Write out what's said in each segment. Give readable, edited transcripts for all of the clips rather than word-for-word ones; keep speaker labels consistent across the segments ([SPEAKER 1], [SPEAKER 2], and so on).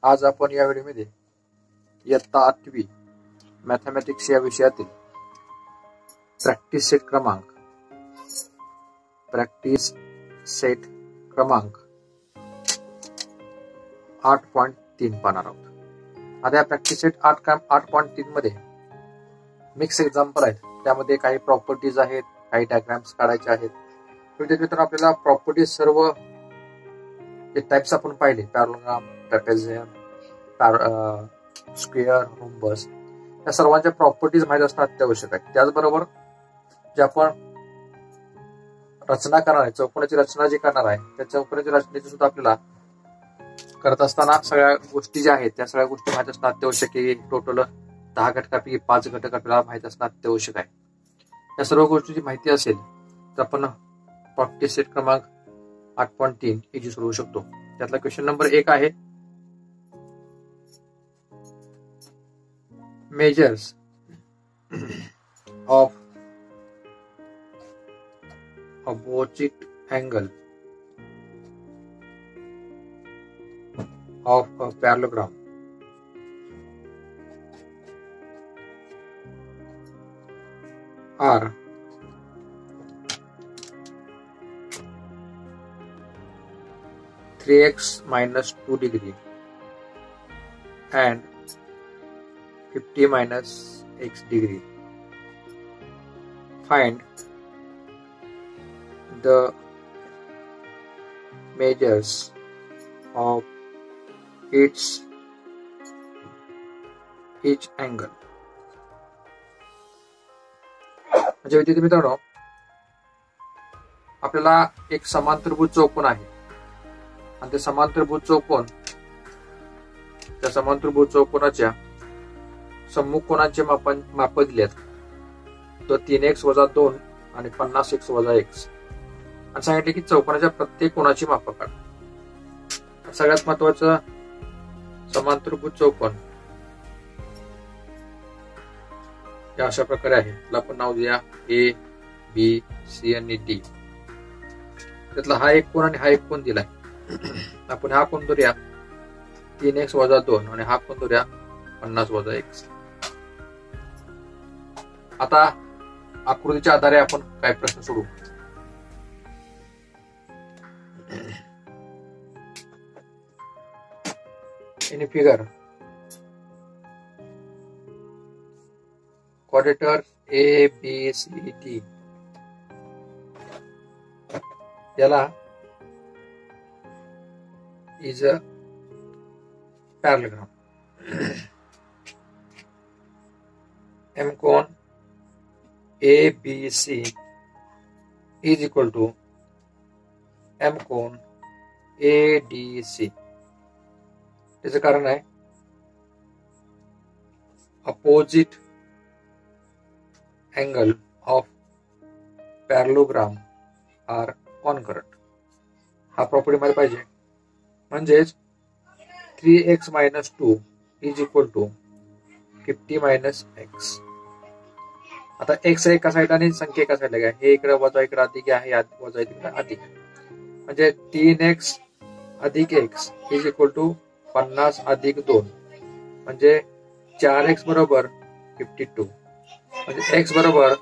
[SPEAKER 1] आज आपण या व्हिडिओमध्ये इयत्ता 8वी मॅथमॅटिक्स या विषयातील प्रॅक्टिस सेट क्रमांक 8.3 पाहणार आहोत. आता या प्रॅक्टिस सेट 8.3 मध्ये मिक्स एक्झाम्पल आहेत. त्यामध्ये काही प्रॉपर्टीज आहेत, काही डायग्राम्स काढायचे आहेत. तर आपल्याला प्रॉपर्टीज सर्व जे टाइप्स आपण पाहिले, पॅरलोग्राम, ट्रॅपेझियम, स्क्वेअर, रोम्बस, या सर्वांच्या प्रॉपर्टीज माहित असणं अत्यावश्यक आहे. त्याचबरोबर जे आपण रचना करणार आहे, चौकोनाची रचना जी करणार आहे, त्या चौकोनाची रचनेची सुद्धा आपल्याला करत असताना सगळ्या गोष्टी ज्या आहेत त्या सगळ्या गोष्टी माहित असणं अत्यावश्यक आहे. टोटल 10 घटकापैकी 5 घटक आपल्याला माहित असणं अत्यावश्यक आहे. या सर्व गोष्टीची माहिती असेल तर आपण प्रॅक्टिस सेट क्रमांक 8.3 इजी सोडवू शकतो. त्यातला क्वेश्चन नंबर 1 आहे, measures of opposite angle of a parallelogram are 3x minus 2 degree and 50 minus x degree. Find the measures of each angle. म्हणजे विद्यार्थी मित्रांनो, आपल्याला एक समांतरभुज चौकोन आहे आणि त्या समांतरभुज चौकोनाच्या सम्मुख कोनांचे माप दिलेत. तो 3x - 2 आणि 50x - x आणि सांगितले की चौकोनाच्या प्रत्येक कोनाची माप काढ. सगळ्यात महत्वाचं समांतरभुज चौकोन या अशा प्रकारे आहे. त्याला आपण नाव देऊया A, B, C आणि D. त्यातला हा एक कोन आणि हा एक कोन दिलाय. आपण हा कोन धरूया 3x - 2 आणि हा कोन धरूया 50 - x. आता आकृतीच्या आधारे आपण काय प्रश्न सोडवू. In a figure, quadrilaters A, B, C, D याला is a parallelogram. M cone ABC is equal to M cone ADC. त्याचं कारण आहे opposite angle of parallelogram are concurrent. हा प्रॉपर्टी मध्ये पाहिजे. म्हणजेच 3x - 2 is equal to 50 - x. आता x एका साईड आणि संख्या एका साईडला घ्या. हे इकडे वजा इकडे अधिक आहे, वजा इकडे अधिक. म्हणजे 3x + x is equal to 50 + 2 म्हणजे 4x बरोबर 52. म्हणजे x बरोबर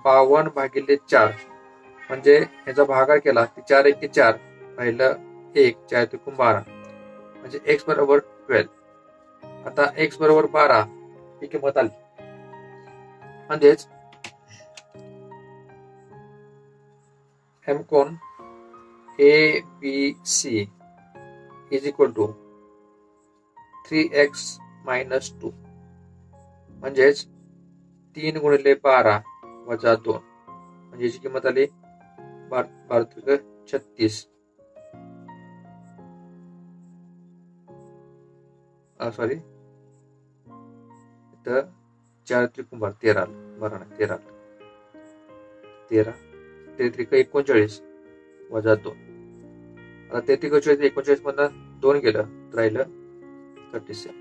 [SPEAKER 1] 52/4 म्हणजे याचा भागाकार केला की 4 × 4 राहिलं 1, 4 × 12 म्हणजे x बरोबर 12. आता x बरोबर 12 ही किंमत आली. म्हणजेच M कोन ABC is equal to 3x - 2 म्हणजेच 3 × 12 - 2 म्हणजे याची किंमत आली 36. सॉरी, तर 4 × 13 बरं ना, 13 33 39 - 2. आता 33 39 मधून 2 गेलं तर राहिलं 37.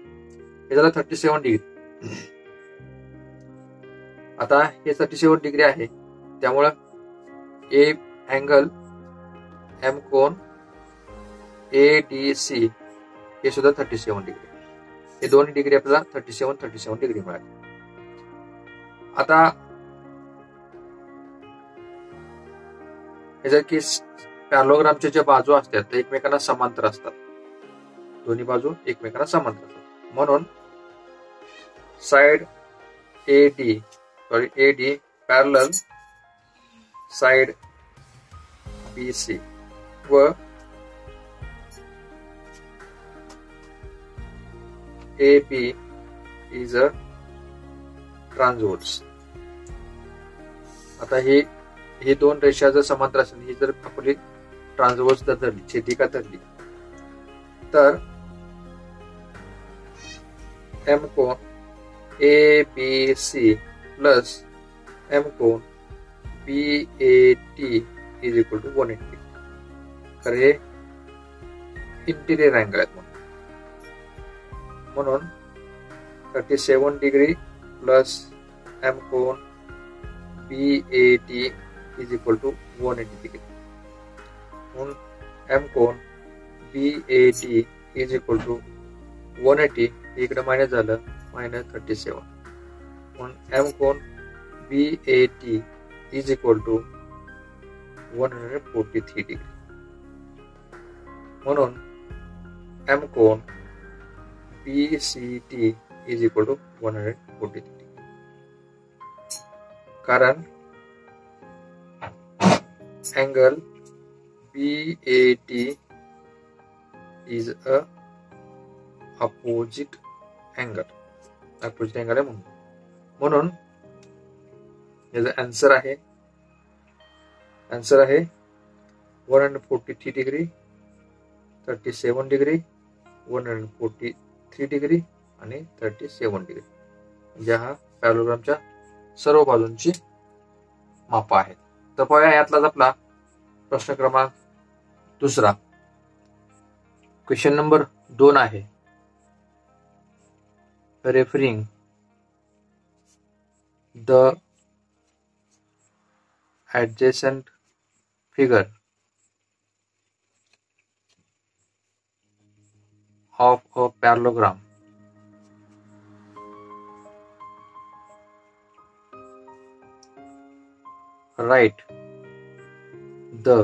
[SPEAKER 1] हे झालं 37 डिग्री. आता हे 37 डिग्री आहे, त्यामुळं ए अँगल M कोन ADC हे सुद्धा 37 डिग्री. हे दोन्ही डिग्री आपल्याला 37 डिग्री मिळाली. आता हे जर की पॅरलोग्रामच्या ज्या बाजू असतात त्या एकमेकांना समांतर असतात. दोन्ही बाजू एकमेकांना समांतर असतात. म्हणून side AD parallel side BC व AB is a transverse. आता ही दोन रेषा जर समांतर असेल, ही जर आपली ट्रान्सवर्स जर धरली, छेदिका धरली, तर M कोण ABC प्लस M कोण BAT इज इक्वल टू 180. तर हे इंटिरियर अँगल आहेत. म्हणून 37 डिग्री प्लस M कोण BAT is equal to 180 degree. म्हणून M कोण BAT इज इक्वल टू 180 इकडे मायनस झालं -37. म्हणून M कोण BAT is equal to 143 degree. म्हणून M कोण BCT is equal to 143 degree. कारण angle BAT is a opposite angle. Opposite angle आहे म्हणून याचा आन्सर आहे 143 डिग्री, 37 डिग्री, 143 डिग्री आणि 37 डिग्री. म्हणजे हा पॅरलोग्रामच्या सर्व बाजूंची मापा आहेत. तर पाहूया यातलाच आपला प्रश्न क्रमांक दुसरा. क्वेश्चन नंबर 2 आहे. Referring the adjacent figure of a parallelogram write the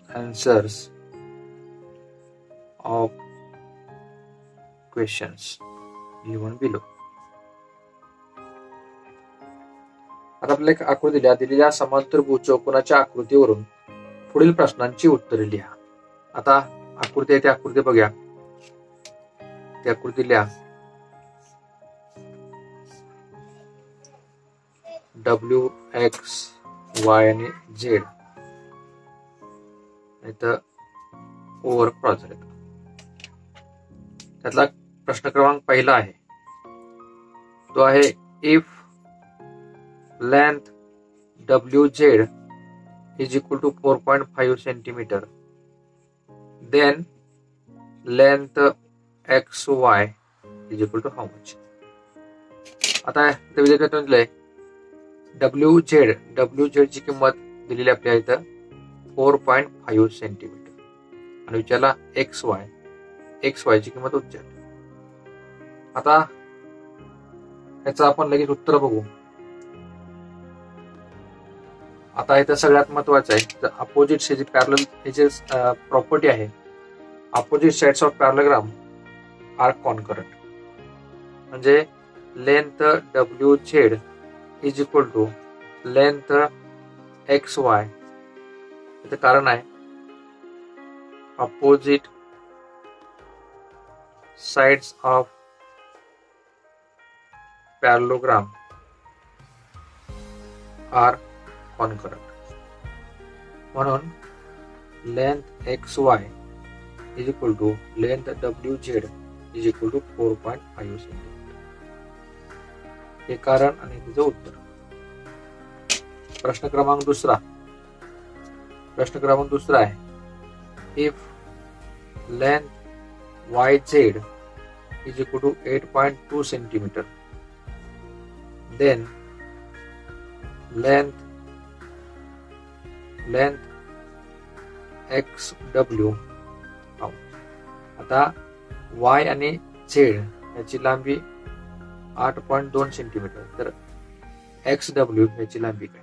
[SPEAKER 1] answers of questions given below. आता आपल्याला एक आकृती दिलेल्या समांतरभुज चौकोनाच्या आकृतीवरून पुढील प्रश्नांची उत्तरे लिहा. आता आकृती आहे, ती आकृती बघूया. ती आकृती लिहा. W, X, Y आणि Z इथं ओव्हर क्रॉस झाले. त्यातला प्रश्न क्रमांक पहिला आहे, तो आहे if length WZ is equal to 4.5 centimeter, then length XY is equal to how much? आता विद्यार्थ्यांनी दिलंय WZ ची किंमत दिलेली आपल्या इथं 4.5 सेंटीमीटर आणि विचारला XY ची किंमत विचार. आता याचं आपण लगेच उत्तर बघू. आता इथं सगळ्यात महत्वाचं आहे, अपोजिट जी पॅरलल ह्याची प्रॉपर्टी आहे, opposite sides of parallelogram are concurrent. म्हणजे length WZ is equal to length XY. इथं कारण आहे opposite sides of parallelogram are concurrent. म्हणून length XY is equal to length WZ is equal to 4.5 centimetre. हे कारण आणि तिचं उत्तर. प्रश्न क्रमांक दुसरा आहे, if length YZ is equal to 8.2 centimetre, then length X W. आता वाय आणि झेड याची लांबी 8.2 सेंटीमीटर, तर एक्स डब्ल्यू याची लांबी काय?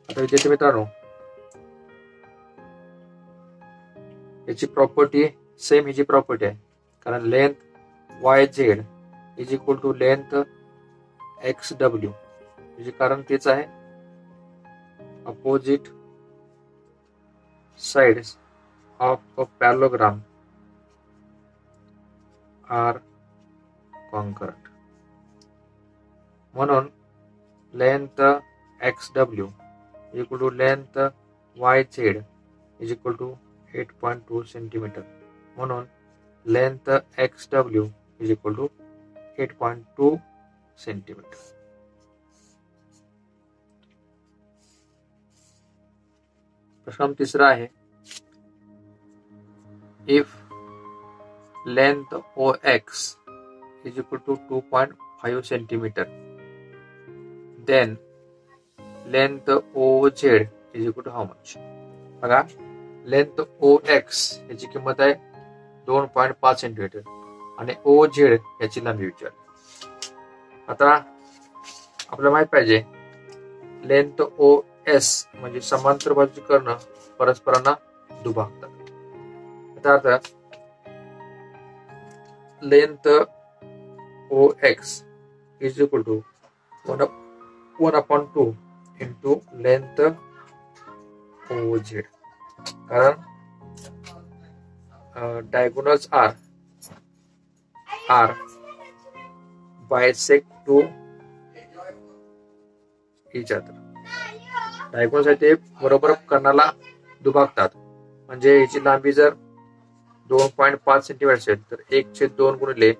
[SPEAKER 1] आता विद्यार्थी मित्रांनो, याची प्रॉपर्टी सेम ह्याची प्रॉपर्टी आहे, कारण length Y Z is equal to length X W, म्हणजे कारण तेच आहे opposite sides of a parallelogram are concurrent. म्हणून length X W equal to length Y Z is equal to 8.2 centimetre. म्हणून length X W is equal to 8.2 centimetre. प्रश्न तिसरा आहे, if length O X is equal to 2.5 centimetre, then length O Z is equal to how much? बघा, length O x याची किंमत आहे 2.5 centimetre आणि O Z याची लांबी विचारली. आता आपल्याला माहित पाहिजे लेंथ ओ एस म्हणजे समांतर बाजूची कर्ण परस्परांना दुभागतात. याचा अर्थ length O X is equal to 1/2 into length O Z, कारण diagonals are bisect to each other. Diagonals आहे ते बरोबर कर्णाला दुभागतात, म्हणजे याची लांबी जर 2.5 सेंटीमीटर असेल तर 1/2 गुणिले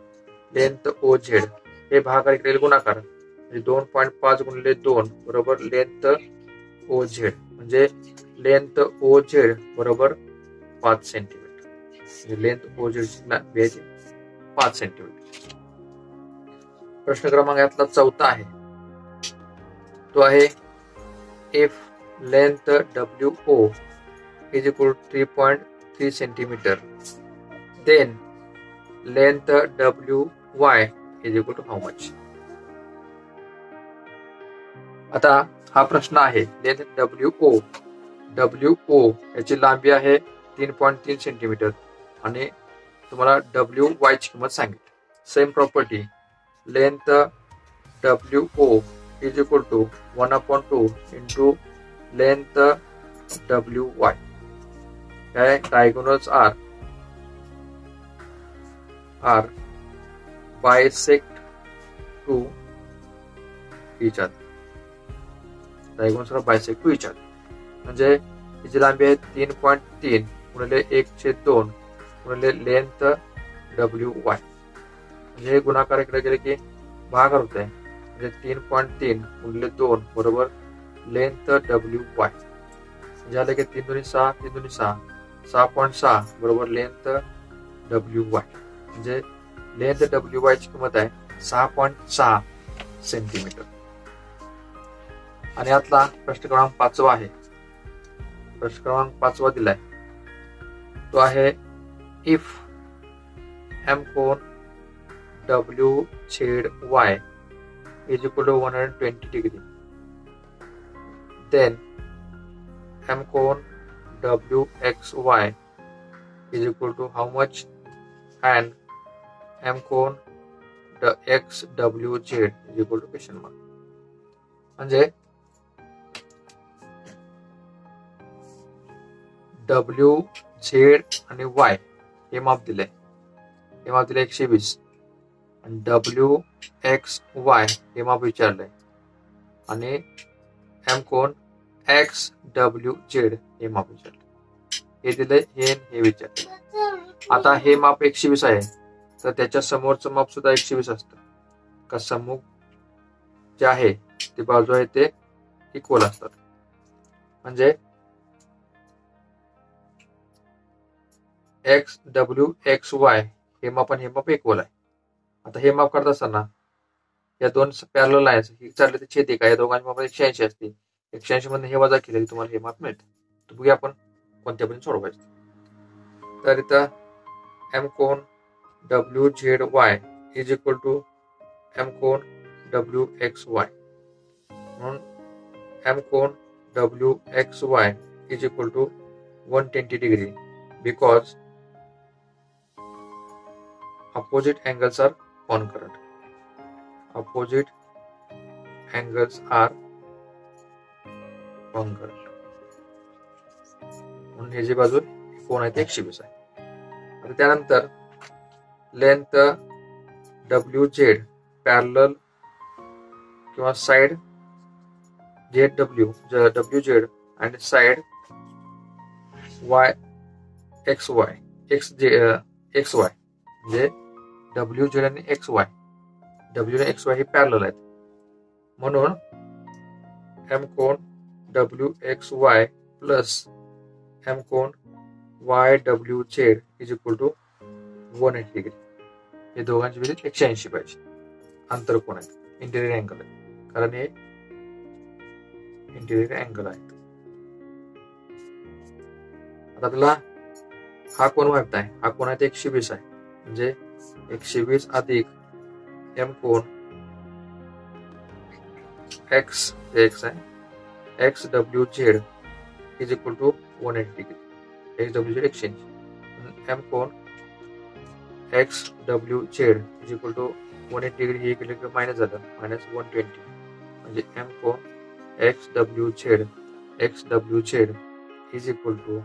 [SPEAKER 1] लेंथ ओ झेड हे भागाकार केलेले गुणाकार, म्हणजे 2.5 गुणिले 2 बरोबर लेंथ ओ झेड, म्हणजे लेंथ ओ झेड बरोबर 5 सेंटीमीटर. म्हणजे लेंथ ओ झेड 5 सेंटीमीटर. प्रश्न क्रमांक यातला चौथा आहे, तो आहे if length W O is equal to 3.3 centimetre, then length W Y is equal to how much? आता हा प्रश्न आहे, लेंथ डब्ल्यू ओ याची लांबी आहे 3.3 सेंटीमीटर आणि तुम्हाला डब्ल्यू वाय ची किंमत सांगितली. Same property, length W O is equal to 1/2 into length W Y. काय diagonals are bisect to each other. Diagonals bisect to each other म्हणजे तिची लांबी आहे 3.3 गुणिले 1/2 गुणिले लेंथ डब्ल्यू वाय, म्हणजे गुणाकार इकडे गेले की भागाकार होत आहे, म्हणजे 3.3 गुणिले 2 बरोबर लेंथ डब्ल्यू वाय, झालं की 3 दुनी 6 3 दुनी 6 6.6 बरोबर लेंथ डब्ल्यू वाय, म्हणजे लेंथ डब्ल्यू वाय ची किंमत आहे 6.6 सेंटीमीटर. आणि यातला प्रश्न क्रमांक 5 आहे. प्रश्न क्रमांक 5 दिलाय, तो आहे इफ एम कोन W Z Y is equal to 120 degree, then M कोन W X Y is equal to how much and M कोन X W Z is equal to question mark. म्हणजे डब्ल्यू झेड आणि Y हे माप दिलंय, हे माप दिलंय 120 आणि डब्ल्यू एक्स वाय हे माप विचारलंय आणि एम कोन एक्स डब्ल्यू झेड हे माप विचारलंय. हे दिलंय, हे विचारलंय. आता हे माप 120 आहे, तर त्याच्या समोरचं माप सुद्धा 120 असतं, का समूह जे आहे ती बाजू आहे ते इक्वल असतात. म्हणजे एक्स डब्ल्यू एक्स वाय हे माप आणि हे माप इक्वल आहे. आता हे माप करत असताना या दोन पॅरलल लाईन्स ही चालले ते छेदिका, या दोघांची माप 180 असते. 180 मध्ये हे वजा केले की तुम्हाला हे माप मिळते. तर बघूया आपण कोणत्यापर्यंत सोडवायचं. तर इथं एम कोन WZY is equal to M कोन WXY. म्हणून एम कोन WXY is equal to 120 degree because opposite angles are concurrent. Opposite angles are concurrent. म्हणून हे जी बाजू कोण आहे ते 120 आहे. आता त्यानंतर लेंथ WZ पॅरलल किंवा साइड WZ आणि साइड XY म्हणजे WZ आणि XY, W आणि XY हे पॅरलल आहेत. म्हणून एम कोन WXY प्लस एम कोन YWZ is equal to 180 degree. हे दोघांची बेरीज 180 पाहिजे. अंतर कोण आहे, इंटिरियर अँगल आहे, कारण हे इंटिरियर अँगल आहे. आता आपल्याला हा कोण माहित आहे, हा कोण आहे ते 120 आहे. म्हणजे 120 अधिक एम कोन x आहे XWZ is equal to 180 degree. XWZ 180. M कोन XWZ is equal to 180 degree हे केलं की मायनस झालं, -120. म्हणजे एम कोन XWZ is equal to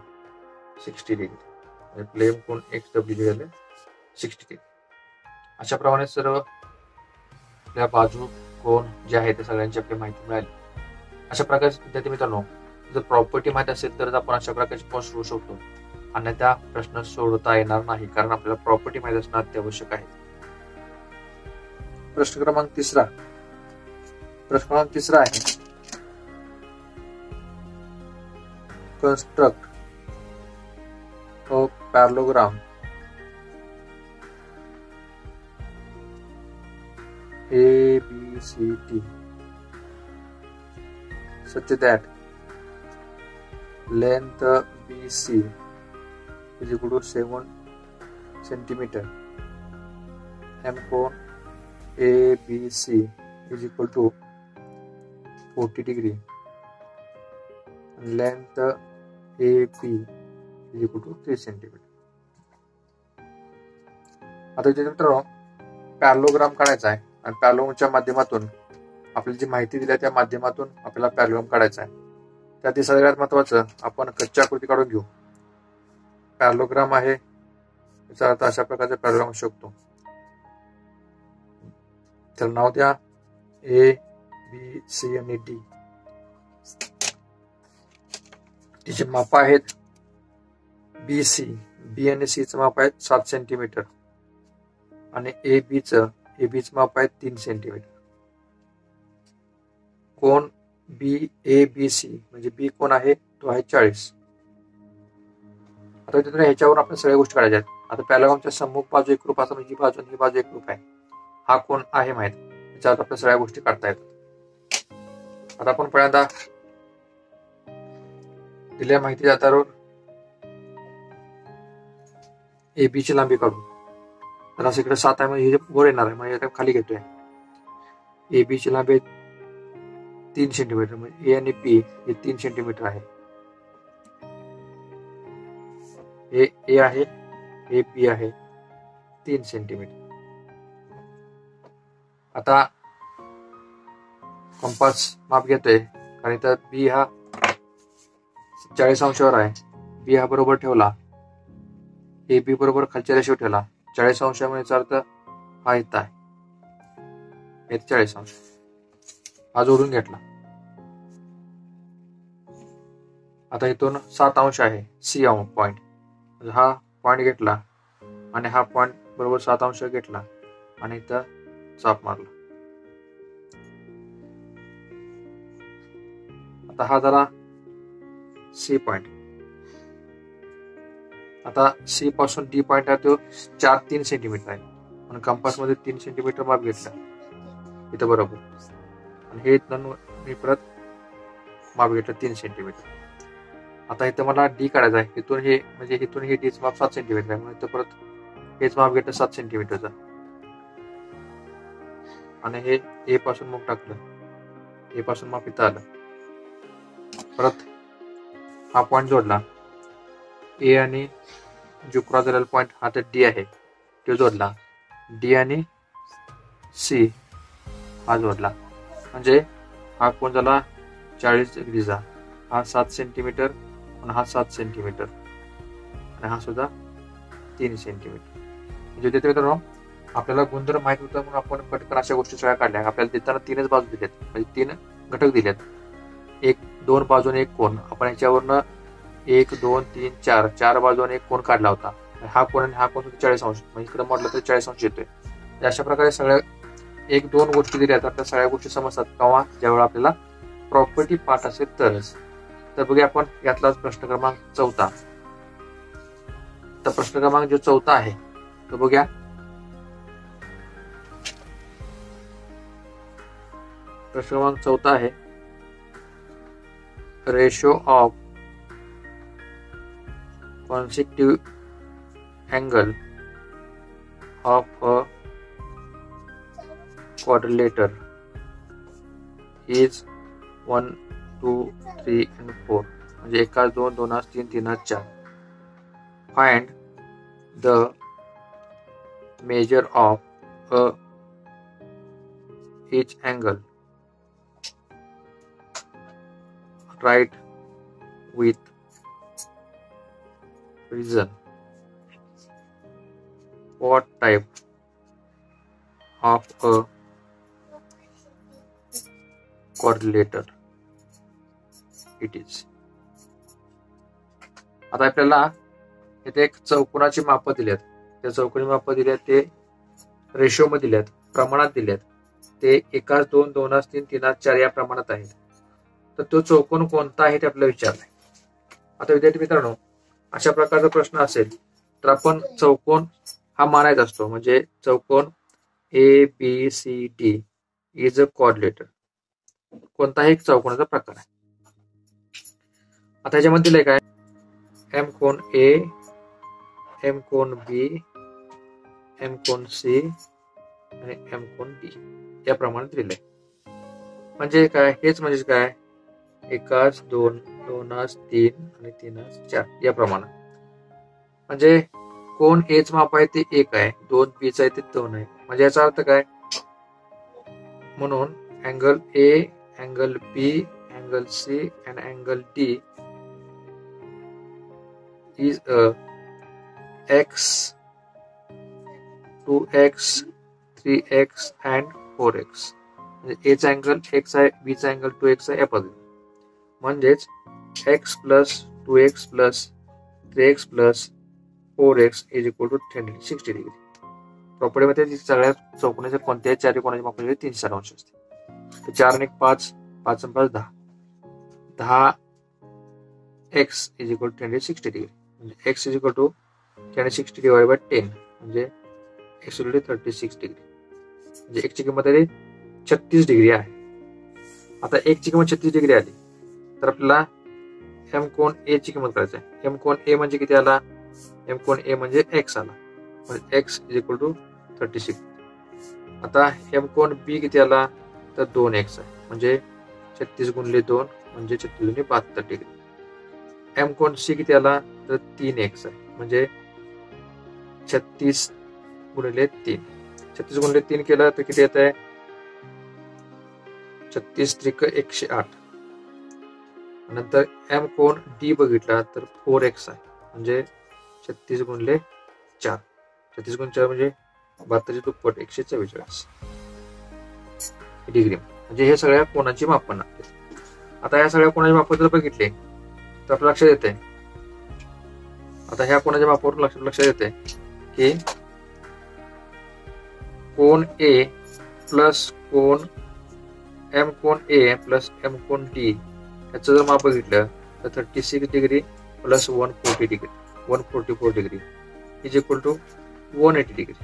[SPEAKER 1] 60 degree. प्लेन कोन XWZ झाले 60 डिग्री. अशा प्रमाणे सर्व आपल्या बाजू कोण जे आहे ते सगळ्यांची आपली माहिती मिळाली. अशा प्रकारचे विद्यार्थी मित्रांनो, जर प्रॉपर्टी माहिती असेल तर आपण अशा प्रकारचे प्रश्न सोडवू शकतो. अन्यथा प्रश्न सोडवता येणार नाही, कारण आपल्याला प्रॉपर्टी माहिती असणं अत्यावश्यक आहे. प्रश्न क्रमांक तिसरा आहे construct a parallelogram ABCD such that length BC is equal to 7 centimeter, M cone ABC is equal to 40 degree, and length AP is equal to 3 centimeter. आता इथे मित्रांनो पॅरलोग्राम काढायचा आहे आणि पॅरलोग्रामच्या माध्यमातून आपल्याला जी माहिती दिली त्या माध्यमातून आपल्याला पॅरलोग्राम काढायचा आहे. त्यात सगळ्यात महत्वाचं आपण कच्ची आकृती काढून घेऊ. पॅरलोग्राम आहे याचा अर्थ अशा प्रकारचा पॅरलोग्राम असू शकतो. तर नाव द्या A, B, C आणि D. तिचे माप आहेत BC, B आणि C चं माप आहे 7 सेंटीमीटर आणि AB चं माप आहे 3 सेंटीमीटर. कोण BABC म्हणजे B कोण आहे तो आहे 40. आता तिथे ह्याच्यावर आपण सगळ्या गोष्टी काढायच्या आहेत. आता पॅरलोग्रामच्या सम्मुख बाजू एकरूप असं म्हणजे ही बाजू एकरूप आहे. हा कोण आहे माहित, त्याच्यावर आपल्या सगळ्या गोष्टी काढता येतात. आता आपण पहिल्यांदा दिलेल्या माहितीच्या आधारावर AB ची लांबी काढू. तर असं इकडे 7 आहे म्हणजे वर येणार आहे, म्हणजे खाली घेतोय. AB ची लांबी 3 सेंटीमीटर, म्हणजे A आणि B हे 3 सेंटीमीटर आहे. हे A आहे, हे B आहे 3 सेंटीमीटर. आता कंपास माप घेतोय, कारण इथं B हा 40 अंशावर आहे. B हा बरोबर ठेवला, AB बरोबर खालच्या रेषेवर ठेवला. 40 अंशामध्ये अर्थ हा इथं आहे, हे 40 अंश हा जोडून घेतला. आता इथून 7 अंश आहे C पॉइंट, हा पॉइंट घेतला आणि हा पॉइंट बरोबर 7 अंश घेतला आणि इथं चाप मारला. आता हा झाला C पॉइंट. आता C पासून D पॉइंट आहे तो 3 सेंटीमीटर आहे, आणि कंपास मध्ये 3 सेंटीमीटर माप घेतला इथं बरोबर, आणि हे इथं मी परत माप घेतलं 3 सेंटीमीटर. आता इथं मला डी काढायचा आहे. इथून हे म्हणजे इथून हे डीचं माप 7 सेंटीमीटर आहे, म्हणून इथं परत हेच माप घेतलं 7 सेंटीमीटरचं, आणि हे ए पासून मग टाकलं, ए पासून माप इथं आलं. परत हा पॉईंट जोडला, ए आणि जो क्रॉस झालेला पॉईंट हा तर डी आहे तो जोडला, डी आणि सी हा जोडला, म्हणजे हा कोण झाला 40 डिग्रीचा. हा 7 सेंटीमीटर आणि हा 7 सेंटीमीटर आणि हा सुद्धा 3 सेंटीमीटर. म्हणजे तिथे मित्रांनो आपल्याला गुणधर्म माहित होतं म्हणून आपण पटकन अशा गोष्टी सगळ्या काढल्या. आपल्याला देताना 3च बाजू दिल्यात, म्हणजे 3 घटक दिलेत, 1-2 बाजूने एक कोण. आपण याच्यावरनं 1, 2, 3, 4 बाजूने एक कोण काढला होता. हा कोण आणि हा कोण 40 अंश, म्हणजे इकडे म्हटलं तर 40 अंश येतोय. अशा प्रकारे सगळ्या 1-2 गोष्टी दिल्या तर त्या सगळ्या गोष्टी समजतात केव्हा, ज्यावेळेला आपल्याला प्रॉपर्टी पाठ असेल तरच. तर बघूया आपण यातलाच प्रश्न क्रमांक 4. तर प्रश्न क्रमांक जो 4 आहे तो बघूया. प्रश्न क्रमांक 4 आहे, ratio of consecutive angle of a quadrilateral is 1, 2, 3 and 4. म्हणजे 1, 2, 2, 3, 3, 4. Find the measure of each angle. Write with reason what type of a quadrilateral it is. आता आपल्याला इथे एक चौकोनाची माप दिल्यात, त्या चौकोनी माप दिल्यात ते रेशो मध्ये दिल्यात, प्रमाणात दिल्यात. ते 1, 2, 2, 3, 3, 4 या प्रमाणात आहेत. तर तो चौकोन कोणता आहे ते आपल्याला विचारलाय. आता विद्यार्थी मित्रांनो अशा प्रकारचा प्रश्न असेल तर आपण चौकोन हा मानायचा असतो, म्हणजे चौकोन ABCD इज अ क्वाड्रिलेटर, कोणताही एक चौकोनाचा प्रकार आहे. आता ह्याच्यामध्ये दिलंय काय, एम कोन A, एम कोन B, एम कोन C आणि एम कोन D या प्रमाणात दिलंय. म्हणजे काय, हेच म्हणजे काय, 1, 2, 2, 3 आणि 3, 4 या प्रमाणात. म्हणजे कोण एच माप आहे ते 1 आहे, 2 बीच आहे ते 2 आहे. म्हणजे याचा अर्थ काय, म्हणून angle A, angle B, angle C and angle D is a x, 2x, 3x and 4x. म्हणजे एच अँगल x आहे, B चा अँगल 2x आहे या पद्धतीने. म्हणजेच x plus 2x plus 3x plus 4x is equal to 360 degree. प्रॉपर्टीमध्ये सगळ्या चौकोनाच्या कोणत्याही चारी कोणाच्या मापामध्ये 360 अंश असते. 4 आणि 5, 5 आणि 5 10, 10x is equal to 360 degree. म्हणजे x is equal to 360 divided by 10, म्हणजे x is equal to 36 degree. म्हणजे x ची किंमत आहे 36 डिग्री आहे. आता x ची किंमत 36 डिग्री आली तर आपल्याला एम कोन ए ची किंमत करायची आहे. एम कोन ए म्हणजे किती आला, एम कोन ए म्हणजे x आला, म्हणजे x इज इक्वल टू 36. आता एम कोन बी किती आला तर 2x आहे, म्हणजे 36 गुणिले 2 म्हणजे 36 गुणिले 72 डिग्री. एम कोन सी किती आला तर 3x आहे, म्हणजे 36 गुणिले 3. 36 गुणिले 3 केलं तर किती येत आहे, 36 त्रिक 108. नंतर एम कोन डी बघितला तर 4x आहे, म्हणजे 36 गुणिले 4. 36 गुणिले 4 म्हणजे 72 दुप्पट 144 डिग्री. म्हणजे हे सगळ्या कोणाची मापन आहे. आता या सगळ्या कोणाचे माप जर बघितले तर आपल्या लक्षात येते, आता ह्या कोणाच्या मापावरून लक्षात येते की कोन ए प्लस कोन एम कोन ए प्लस एम कोन डी याचं जर माप बघितलं तर 36 degree plus 140 degree 144 degree is equal to 180 degree.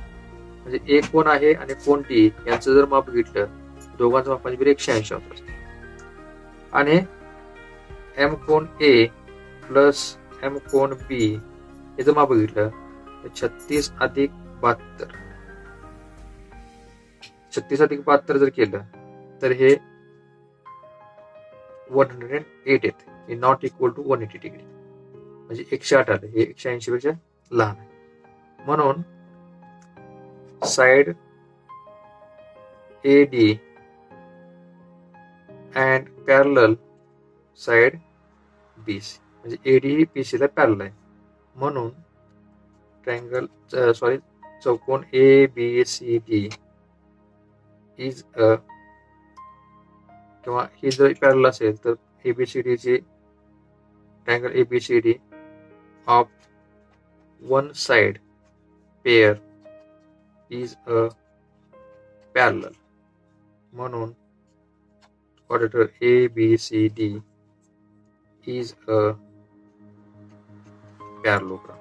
[SPEAKER 1] म्हणजे एक कोन आहे आणि कोन डी यांचं जर माप बघितलं दोघांचं मापाची बेरीज 180 अंश असते. आणि एम कोन ए प्लस एम कोण बी हे जर माप बघितलं तर 36 अधिक 72, 36 अधिक 72 जर केलं तर हे 108 येते, हे नॉट इक्वल टू 180 डिग्री, म्हणजे 108 आलं, हे 180 पेक्षा लहान आहे. म्हणून side AD and parallel side BC, म्हणजे AD ही BC ला पॅरलल आहे. म्हणून ट्रायंगल चौकोन ABCD इज अ, किंवा ही जर पॅरलल असेल तर ABCD ची triangle ABCD of one side pair is a parallel. म्हणून quadrature ABCD is a parallelogram,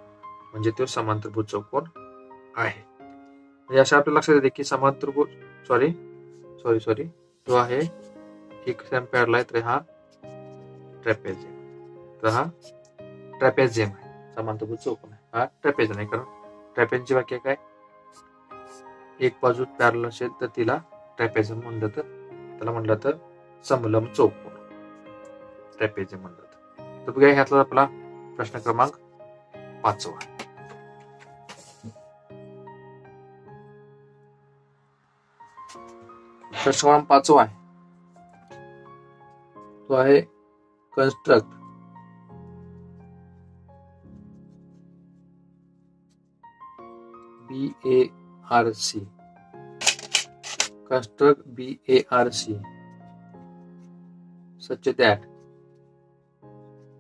[SPEAKER 1] म्हणजे तो समांतरभुज चौकोन आहे. म्हणजे असं आपल्या लक्षात येते की समांतरभुज सॉरी तो आहे एक पॅरलल आहे, तर हा ट्रॅपेझियम, तर हा ट्रॅपेझियम आहे, समांतरभुज चौकोन आहे, हा ट्रॅपेझियम आहे. कारण ट्रॅपेझियमची व्याख्या काय, एक बाजू पॅरलल असेल तर तिला ट्रॅपेझियम म्हणलं, तर त्याला म्हणलं तर समलंब चौकोन ट्रॅपेझियम म्हणलं. तर बघा ह्यातला आपला प्रश्न क्रमांक 5. प्रश्न क्रमांक 5 आहे, तो आहे construct BARC, construct BARC such that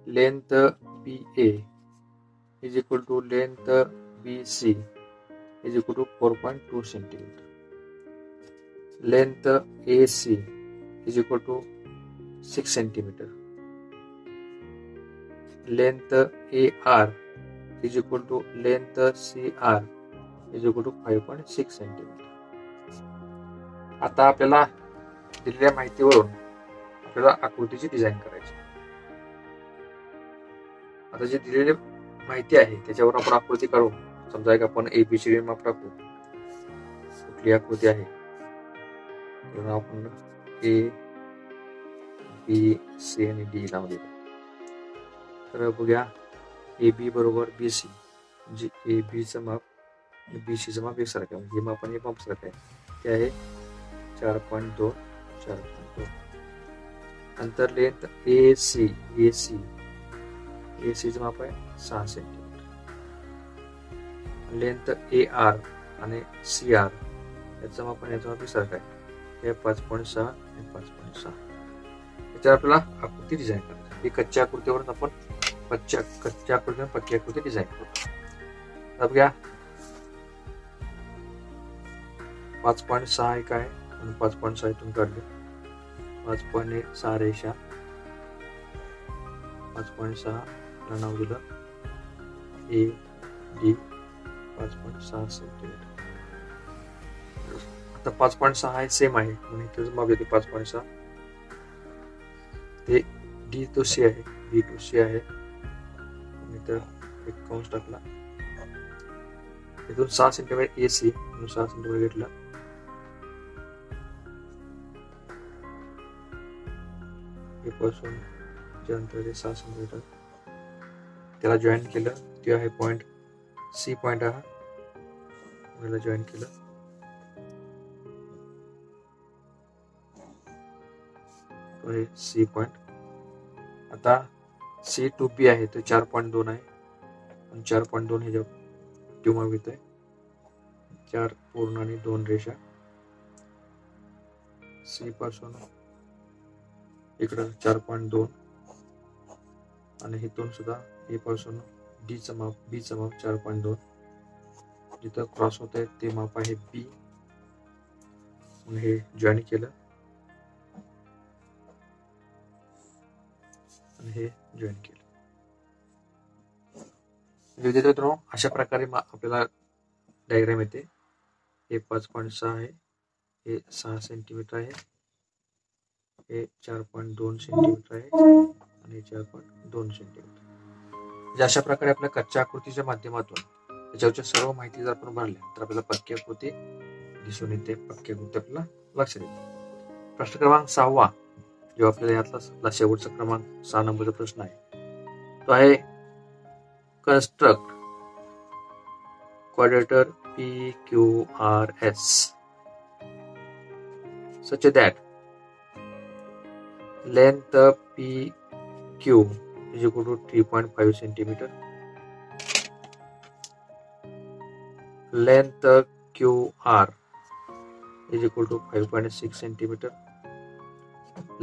[SPEAKER 1] length BA is equal to length BC is equal to 4.2 cm, length AC is equal to 6 cm, length AR is equal to length CR is equal to 5.6 cm. आता आपल्याला दिलेल्या माहितीवरून आपल्याला आकृतीची design करायची. आता जी दिलेली माहिती आहे त्याच्यावर आपण आकृती काढू. समजा एक आपण ABCD माप टाकू, कुठली आकृती आहे तर आपण A B C आणि D नाव देतो. तर बघूया AB बरोबर BC, म्हणजे AB चं माप BC चं माप एकसारखं आहे, हे माप आणि हे माप सारखं आहे, ते आहे 4.2. नंतर लेंथ AC चं माप आहे 6 सेंटीमीटर. लेंथ AR आणि CR याचं माप आणि याचं माप एकसारखं आहे, हे 5.6 आणि 5.6. याच्यावर आपल्याला आकृती डिझाईन करायची. ही कच्च्या आकृतीवरून आपण कच्च्या आकृतीवर पक्की आकृती डिझाईन करू. अब घ्या 5.6 एक आहे आणि 5.6 इथून काढले, 5.6 रेषा, 5.6 ला नाव दिलं AD 5.6 सेंटीमीटर. आता 5.6 आहे सेम आहे म्हणून इथं माप देते 5.6. ते D to C आहे, B to C आहे, तर एक कंस टाकला, इथून 6 सेंटीमीटर AC म्हणून 6 सेंटीमीटर घेतला, हे पासून जे अंतर आहे 6 सेंटीमीटर, त्याला जॉईन केलं, ते आहे पॉइंट C पॉइंट आहे, मला जॉईन केलं, तो आहे C पॉइंट. आता C to B आहे तर 4.2 आहे, आणि 4.2 हे जब ट्यूमर घेत आहे, 4 पूर्ण आणि 2 रेषा C पासून इकडं 4.2 आणि इथून सुद्धा A पासून B चं माप 4.2, जिथं क्रॉस होत आहे ते माप आहे B, हे जॉईन केलं आणि हे जॉईन केलं. विद्यार्थी मित्रांनो, अशा प्रकारे आपल्याला डायग्राम येते. हे 5.6 आहे, हे 6 सेंटीमीटर आहे, हे 4.2 सेंटीमीटर आहे आणि 4.2 सेंटीमीटर. म्हणजे अशा प्रकारे आपल्या कच्च्या आकृतीच्या माध्यमातून त्याच्यावरच्या सर्व माहिती जर आपण भरल्या तर आपल्याला पक्की आकृती दिसून येते, पक्की आकृती आपल्याला लक्षात येते. प्रश्न क्रमांक 6 जो आपल्याला यातला शेवटचा क्रमांक 6 नंबरचा प्रश्न आहे तो आहे construct quadrature PQRS such that length PQ is equal to 3.5 centimeter, length QR is equal to 5.6 centimeter,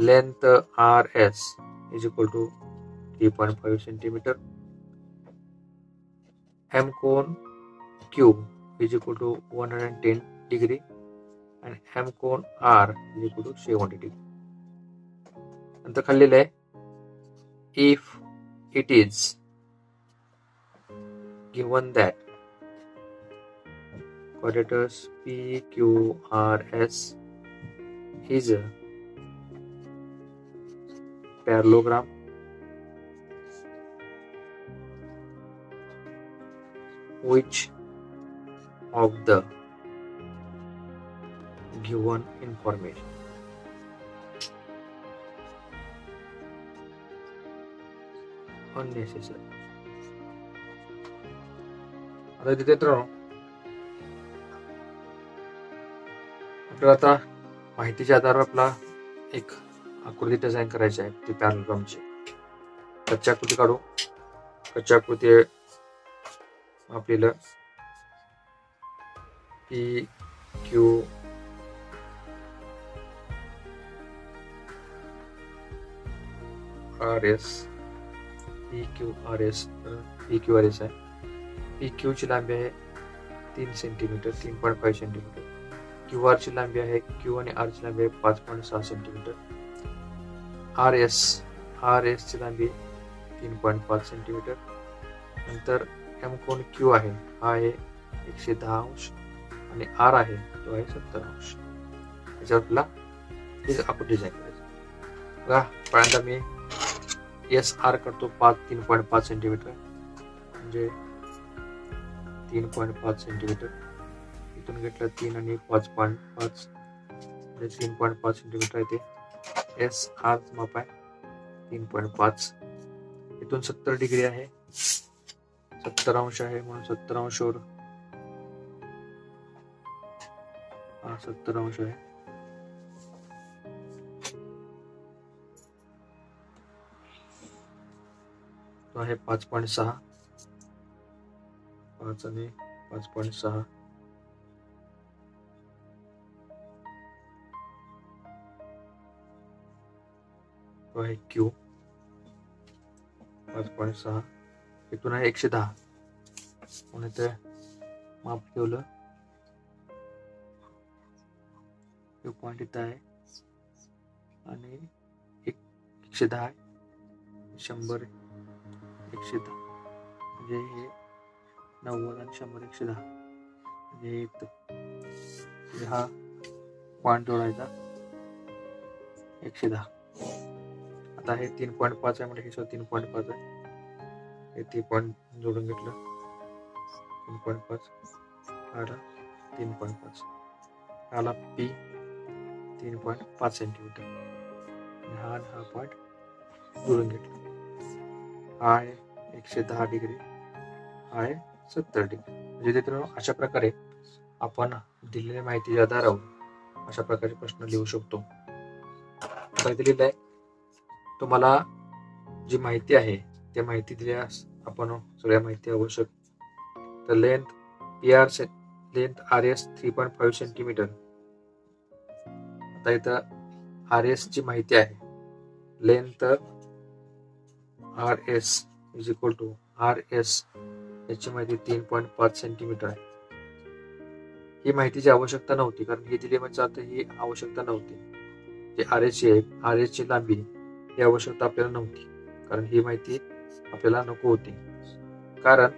[SPEAKER 1] length RS is equal to 3.5 centimeter, M cone Q is equal to 110 degree and M cone R is equal to 70 degree. नंतर खाल्लेलं आहे if it is given that quadrature PQRS is a parallelogram which of the given information unnecessary. आता तिथे मित्रांनो आपल्याला आता माहितीच्या आधारावर आपला एक आकृती डिझाईन करायची आहे ती पॅरलग्रामची. कच्ची आकृती काढू. कच्ची आकृती आपल्याला PQ PQRS आहे. PQ ची लांबी आहे 3 सेंटीमीटर 3.5 सेंटीमीटर. QR ची लांबी आहे Q आणि R ची लांबी आहे 5.6 सेंटीमीटर. RS ची लांबी 3.5 सेंटीमीटर. नंतर M कोन Q आहे हा आहे 110 अंश आणि R आहे तो आहे 70 अंश. याच्यावर आपल्याला हे आपण डिझाईन करायचं. बघा पहिल्यांदा मी SR करतो 3.5 सेंटीमीटर म्हणजे 3.5 सेंटीमीटर. इथून घेतलं 3 आणि 5.5 म्हणजे 3.5 सेंटीमीटर आहे ते. SR माप आहे 3.5. इथून 70 डिग्री आहे 70 अंश आहे म्हणून 70 अंशावर 70 अंश आहे. तो आहे 5.6 5 आणि 5.6. तो आहे Q 5.6. इथून आहे 110 म्हणून इथे माप ठेवलं. पॉइंट इथं आहे आणि 110 आहे 100 110 म्हणजे हे 90 आणि 100 110 म्हणजे हा पॉइंट जोडायचा 110. आता हे 3.5 आहे म्हणजे हे 3.5 आहे. हे 3 पॉइंट जोडून घेतलं 3.5 आला 3.5 आला P 3.5 सेंटीमीटर. हा पॉइंट जोडून घेतला. हा आहे 110 डिग्री हा आहे 70 डिग्री. म्हणजे मित्रांनो अशा प्रकारे आपण दिलेल्या माहितीच्या आधारावर अशा प्रकारचे प्रश्न लिहू शकतो. दिलेलं आहे तुम्हाला जी माहिती आहे त्या माहिती दिल्यास आपण सगळ्या माहिती आवश्यक. तर लेंथ RS 3.5 सेंटीमीटर. आता इथं RS ची माहिती आहे. Length RS is equal to RS याची माहिती 3.5 सेंटीमीटर आहे. ही माहितीची आवश्यकता नव्हती कारण ही दिली म्हणजे आता ही आवश्यकता नव्हती. जे RS ची लांबी ही आवश्यकता आपल्याला नव्हती कारण ही माहिती आपल्याला नको होती. कारण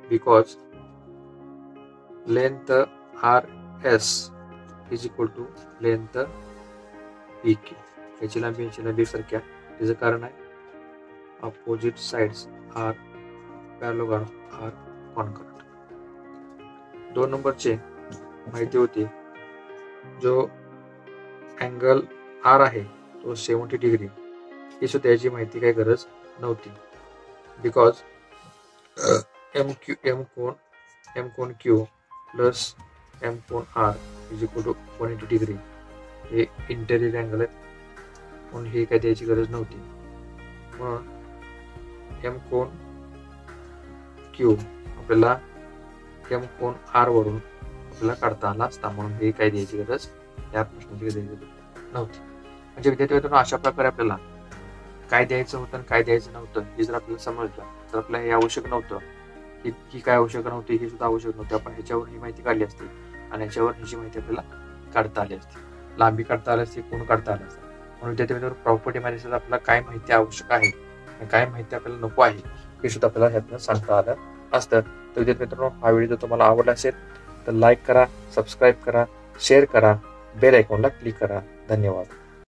[SPEAKER 1] because length RS is equal to length PQ. याची लांबी सारख्या. त्याचं कारण आहे opposite sides are parallelogram are concurrent. 2 नंबरचे माहिती होती जो अँगल आर आहे तो 70 डिग्री, ही सुद्धा याची माहिती काही गरज नव्हती. बिकॉज एम कोन क्यू प्लस एम कोन R is equal to 180 degree हे इंटेरियर अँगल आहे, म्हणून हे काही द्यायची गरज नव्हती. म्हणून एम कोन क्यू आपल्याला एम कोन आर वरून आपल्याला काढता आला असता, म्हणून हे काही द्यायची गरज या प्रश्नाची द्यायची नव्हती. म्हणजे विद्यार्थी मित्रांनो, अशा प्रकारे आपल्याला काय द्यायचं होतं आणि काय द्यायचं नव्हतं हे जर आपल्याला समजलं तर आपल्याला हे आवश्यक नव्हतं ही काय आवश्यक नव्हती ही सुद्धा आवश्यक नव्हती. आपण ह्याच्यावर ही माहिती काढली असती आणि ह्याच्यावर ह्याची माहिती आपल्याला काढता आली असती, लांबी काढता आली असती, कोण काढता आली असते. म्हणून विद्यार्थी मित्रांनो, प्रॉपर्टी अनालिसिस आपल्याला काय माहिती आवश्यक आहे आणि काय माहिती आपल्याला नको आहे हे सुद्धा आपल्याला ह्यातनं सांगता आलं असतं. तर विद्यार्थी मित्रांनो, हा व्हिडिओ जर तुम्हाला आवडला असेल तर लाईक करा, सबस्क्राईब करा, शेअर करा, बेल आयकॉनला क्लिक करा. धन्यवाद.